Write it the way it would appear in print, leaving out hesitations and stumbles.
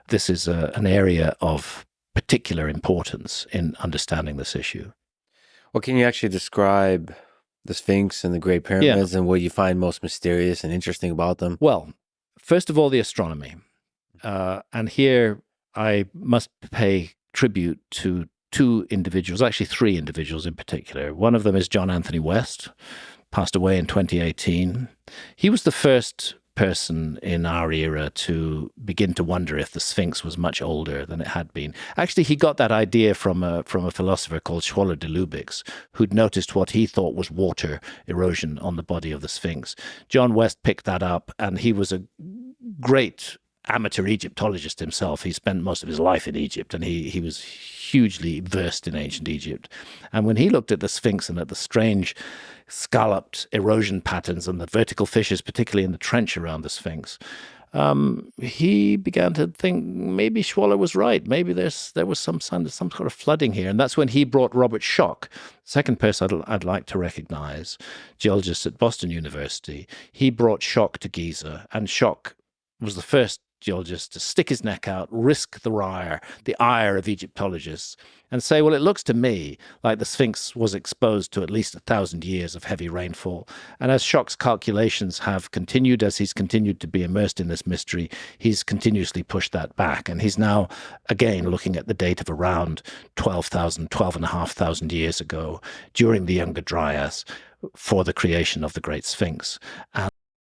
this is an area of particular importance in understanding this issue. Well, can you actually describe the Sphinx and the Great Pyramids and what you find most mysterious and interesting about them? Well, first of all, the astronomy. And here I must pay tribute to two individuals, actually three individuals in particular. One of them is John Anthony West, passed away in 2018. He was the first person in our era to begin to wonder if the Sphinx was much older than it had been. Actually, he got that idea from a philosopher called Schwaller de Lubicz, who'd noticed what he thought was water erosion on the body of the Sphinx. John West picked that up, and he was a great amateur Egyptologist himself. He spent most of his life in Egypt, and he was hugely versed in ancient Egypt. And when he looked at the Sphinx and at the strange scalloped erosion patterns and the vertical fissures, particularly in the trench around the Sphinx, he began to think maybe Schwaller was right. Maybe there was some sort of flooding here. And that's when he brought Robert Schoch, second person I'd like to recognize, geologist at Boston University. He brought Schoch to Giza, and Schoch was the first geologist to stick his neck out, risk the ire of Egyptologists, and say, well, it looks to me like the Sphinx was exposed to at least 1,000 years of heavy rainfall. And as Schoch's calculations have continued, as he's continued to be immersed in this mystery, he's continuously pushed that back. And he's now, again, looking at the date of around 12,500 years ago, during the Younger Dryas, for the creation of the Great Sphinx.